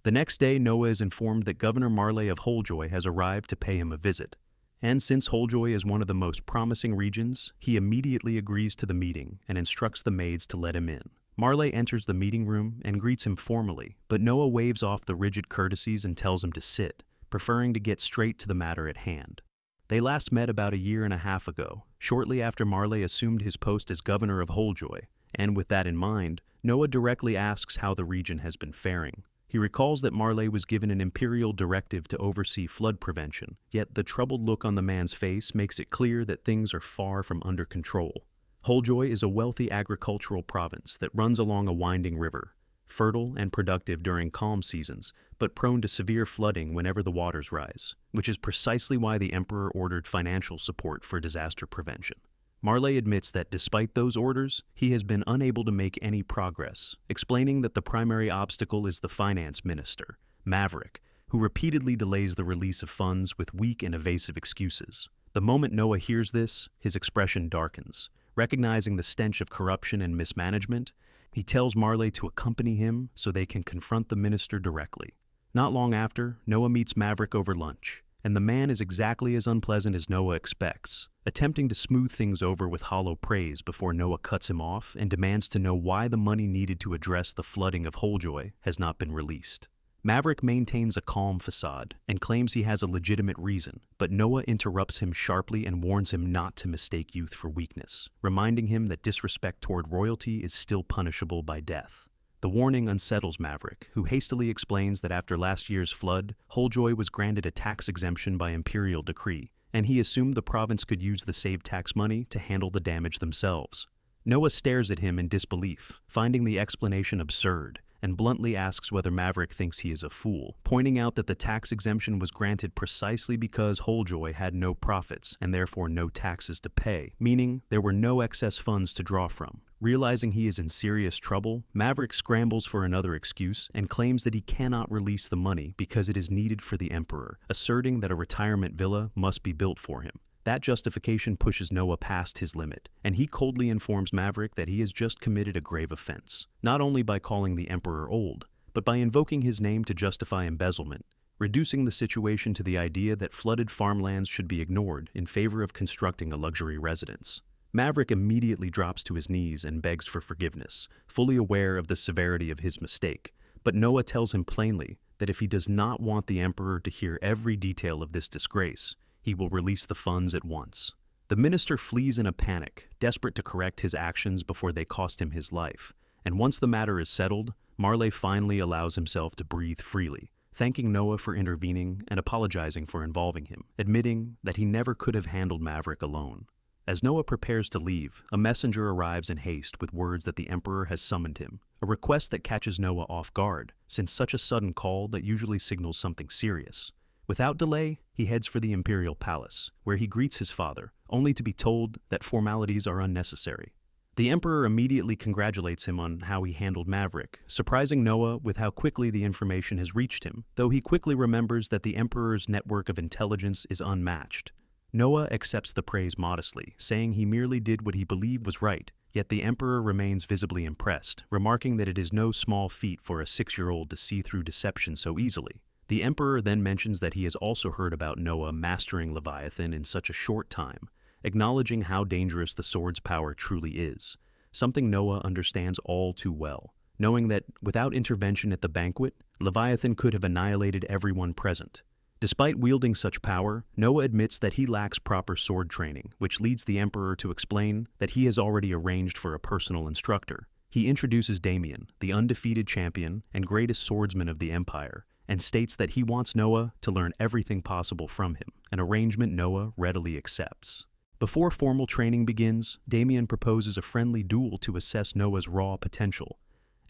The next day, Noah is informed that Governor Marley of Holjoy has arrived to pay him a visit. And since Holjoy is one of the most promising regions, he immediately agrees to the meeting and instructs the maids to let him in. Marley enters the meeting room and greets him formally, but Noah waves off the rigid courtesies and tells him to sit, preferring to get straight to the matter at hand. They last met about a year and a half ago, shortly after Marley assumed his post as governor of Holjoy, and with that in mind, Noah directly asks how the region has been faring. He recalls that Marley was given an Imperial directive to oversee flood prevention, yet the troubled look on the man's face makes it clear that things are far from under control. Holjoy is a wealthy agricultural province that runs along a winding river, fertile and productive during calm seasons, but prone to severe flooding whenever the waters rise, which is precisely why the Emperor ordered financial support for disaster prevention. Marley admits that despite those orders, he has been unable to make any progress, explaining that the primary obstacle is the finance minister, Maverick, who repeatedly delays the release of funds with weak and evasive excuses. The moment Noah hears this, his expression darkens. Recognizing the stench of corruption and mismanagement, he tells Marley to accompany him so they can confront the minister directly. Not long after, Noah meets Maverick over lunch, and the man is exactly as unpleasant as Noah expects, attempting to smooth things over with hollow praise before Noah cuts him off and demands to know why the money needed to address the flooding of Holjoy has not been released. Maverick maintains a calm facade and claims he has a legitimate reason, but Noah interrupts him sharply and warns him not to mistake youth for weakness, reminding him that disrespect toward royalty is still punishable by death. The warning unsettles Maverick, who hastily explains that after last year's flood, Holjoy was granted a tax exemption by Imperial decree, and he assumed the province could use the saved tax money to handle the damage themselves. Noah stares at him in disbelief, finding the explanation absurd, and bluntly asks whether Maverick thinks he is a fool, pointing out that the tax exemption was granted precisely because Holjoy had no profits and therefore no taxes to pay, meaning there were no excess funds to draw from. Realizing he is in serious trouble, Maverick scrambles for another excuse and claims that he cannot release the money because it is needed for the Emperor, asserting that a retirement villa must be built for him. That justification pushes Noah past his limit, and he coldly informs Maverick that he has just committed a grave offense, not only by calling the Emperor old, but by invoking his name to justify embezzlement, reducing the situation to the idea that flooded farmlands should be ignored in favor of constructing a luxury residence. Maverick immediately drops to his knees and begs for forgiveness, fully aware of the severity of his mistake, but Noah tells him plainly that if he does not want the Emperor to hear every detail of this disgrace, he will release the funds at once. The minister flees in a panic, desperate to correct his actions before they cost him his life, and once the matter is settled, Marley finally allows himself to breathe freely, thanking Noah for intervening and apologizing for involving him, admitting that he never could have handled Maverick alone. As Noah prepares to leave, a messenger arrives in haste with words that the Emperor has summoned him, a request that catches Noah off guard, since such a sudden call that usually signals something serious. Without delay, he heads for the Imperial Palace, where he greets his father, only to be told that formalities are unnecessary. The Emperor immediately congratulates him on how he handled Maverick, surprising Noah with how quickly the information has reached him, though he quickly remembers that the Emperor's network of intelligence is unmatched. Noah accepts the praise modestly, saying he merely did what he believed was right, yet the Emperor remains visibly impressed, remarking that it is no small feat for a 6-year-old to see through deception so easily. The Emperor then mentions that he has also heard about Noah mastering Leviathan in such a short time, acknowledging how dangerous the sword's power truly is, something Noah understands all too well, knowing that without intervention at the banquet, Leviathan could have annihilated everyone present. Despite wielding such power, Noah admits that he lacks proper sword training, which leads the Emperor to explain that he has already arranged for a personal instructor. He introduces Damien, the undefeated champion and greatest swordsman of the Empire, and states that he wants Noah to learn everything possible from him, an arrangement Noah readily accepts. Before formal training begins, Damien proposes a friendly duel to assess Noah's raw potential.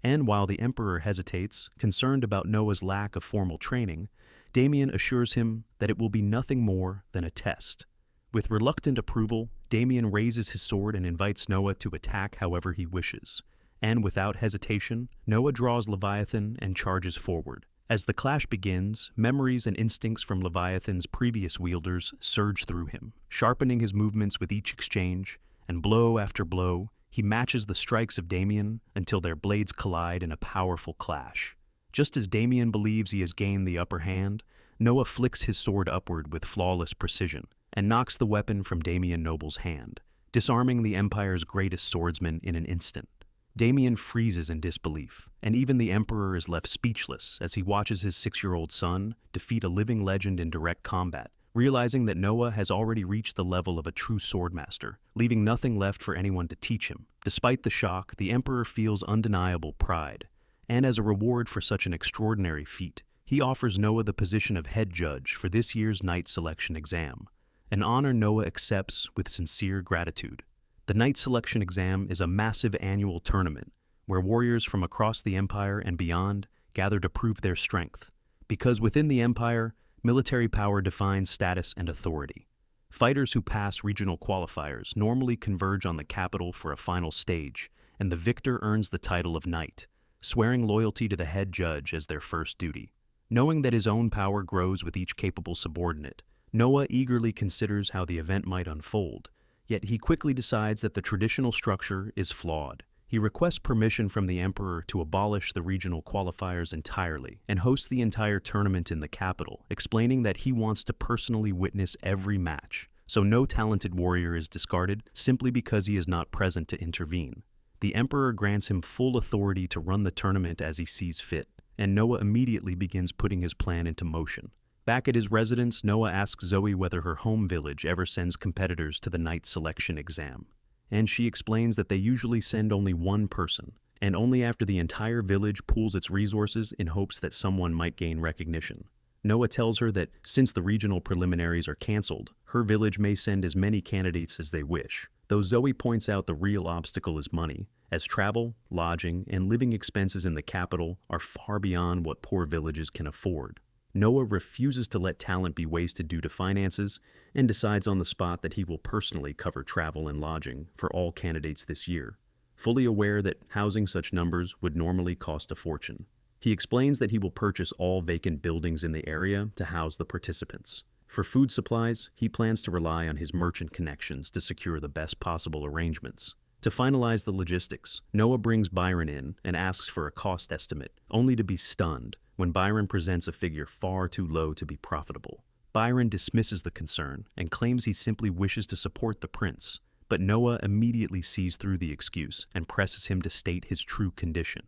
And while the Emperor hesitates, concerned about Noah's lack of formal training, Damien assures him that it will be nothing more than a test. With reluctant approval, Damien raises his sword and invites Noah to attack however he wishes. And without hesitation, Noah draws Leviathan and charges forward. As the clash begins, memories and instincts from Leviathan's previous wielders surge through him, sharpening his movements with each exchange, and blow after blow, he matches the strikes of Damien until their blades collide in a powerful clash. Just as Damien believes he has gained the upper hand, Noah flicks his sword upward with flawless precision and knocks the weapon from Damien Noble's hand, disarming the Empire's greatest swordsman in an instant. Damien freezes in disbelief, and even the Emperor is left speechless as he watches his 6-year-old son defeat a living legend in direct combat, realizing that Noah has already reached the level of a true swordmaster, leaving nothing left for anyone to teach him. Despite the shock, the Emperor feels undeniable pride, and as a reward for such an extraordinary feat, he offers Noah the position of head judge for this year's Knight Selection exam, an honor Noah accepts with sincere gratitude. The Knight Selection exam is a massive annual tournament where warriors from across the Empire and beyond gather to prove their strength, because within the Empire, military power defines status and authority. Fighters who pass regional qualifiers normally converge on the capital for a final stage, and the victor earns the title of Knight, swearing loyalty to the head judge as their first duty. Knowing that his own power grows with each capable subordinate, Noah eagerly considers how the event might unfold, yet he quickly decides that the traditional structure is flawed. He requests permission from the Emperor to abolish the regional qualifiers entirely and host the entire tournament in the capital, explaining that he wants to personally witness every match, so no talented warrior is discarded simply because he is not present to intervene. The Emperor grants him full authority to run the tournament as he sees fit, and Noah immediately begins putting his plan into motion. Back at his residence, Noah asks Zoe whether her home village ever sends competitors to the Knight Selection exam, and she explains that they usually send only one person, and only after the entire village pools its resources in hopes that someone might gain recognition. Noah tells her that since the regional preliminaries are cancelled, her village may send as many candidates as they wish, though Zoe points out the real obstacle is money, as travel, lodging, and living expenses in the capital are far beyond what poor villages can afford. Noah refuses to let talent be wasted due to finances and decides on the spot that he will personally cover travel and lodging for all candidates this year, fully aware that housing such numbers would normally cost a fortune. He explains that he will purchase all vacant buildings in the area to house the participants. For food supplies, he plans to rely on his merchant connections to secure the best possible arrangements. To finalize the logistics, Noah brings Byron in and asks for a cost estimate, only to be stunned when Byron presents a figure far too low to be profitable. Byron dismisses the concern and claims he simply wishes to support the prince, but Noah immediately sees through the excuse and presses him to state his true condition.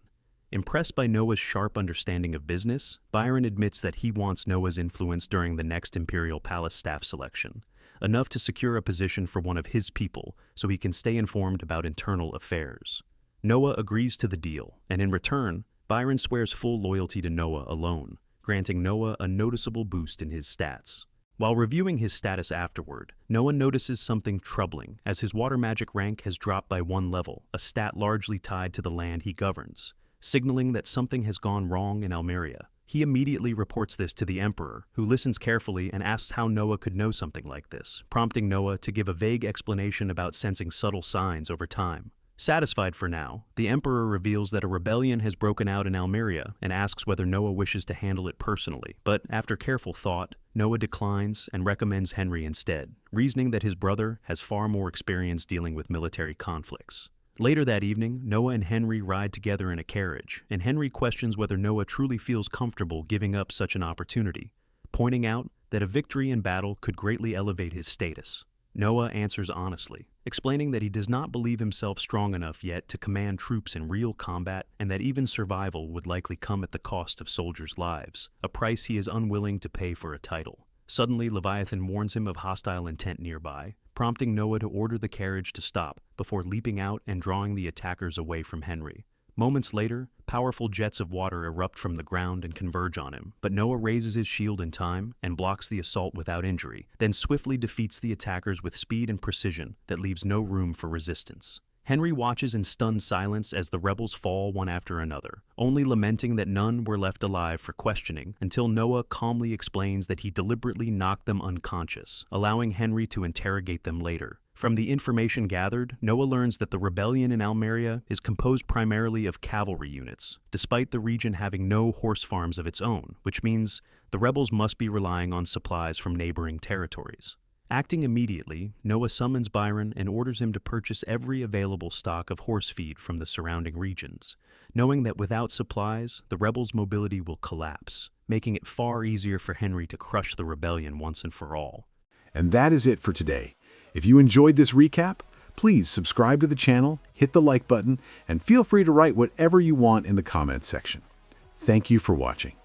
Impressed by Noah's sharp understanding of business, Byron admits that he wants Noah's influence during the next Imperial Palace staff selection, enough to secure a position for one of his people so he can stay informed about internal affairs. Noah agrees to the deal, and in return, Byron swears full loyalty to Noah alone, granting Noah a noticeable boost in his stats. While reviewing his status afterward, Noah notices something troubling as his water magic rank has dropped by 1 level, a stat largely tied to the land he governs, signaling that something has gone wrong in Almria. He immediately reports this to the Emperor, who listens carefully and asks how Noah could know something like this, prompting Noah to give a vague explanation about sensing subtle signs over time. Satisfied for now, the Emperor reveals that a rebellion has broken out in Almria and asks whether Noah wishes to handle it personally, but after careful thought, Noah declines and recommends Henry instead, reasoning that his brother has far more experience dealing with military conflicts. Later that evening, Noah and Henry ride together in a carriage, and Henry questions whether Noah truly feels comfortable giving up such an opportunity, pointing out that a victory in battle could greatly elevate his status. Noah answers honestly, explaining that he does not believe himself strong enough yet to command troops in real combat and that even survival would likely come at the cost of soldiers' lives, a price he is unwilling to pay for a title. Suddenly, Leviathan warns him of hostile intent nearby, prompting Noah to order the carriage to stop before leaping out and drawing the attackers away from Henry. Moments later, powerful jets of water erupt from the ground and converge on him, but Noah raises his shield in time and blocks the assault without injury, then swiftly defeats the attackers with speed and precision that leaves no room for resistance. Henry watches in stunned silence as the rebels fall one after another, only lamenting that none were left alive for questioning until Noah calmly explains that he deliberately knocked them unconscious, allowing Henry to interrogate them later. From the information gathered, Noah learns that the rebellion in Almria is composed primarily of cavalry units, despite the region having no horse farms of its own, which means the rebels must be relying on supplies from neighboring territories. Acting immediately, Noah summons Byron and orders him to purchase every available stock of horse feed from the surrounding regions, knowing that without supplies, the rebels' mobility will collapse, making it far easier for Henry to crush the rebellion once and for all. And that is it for today. If you enjoyed this recap, please subscribe to the channel, hit the like button, and feel free to write whatever you want in the comments section. Thank you for watching.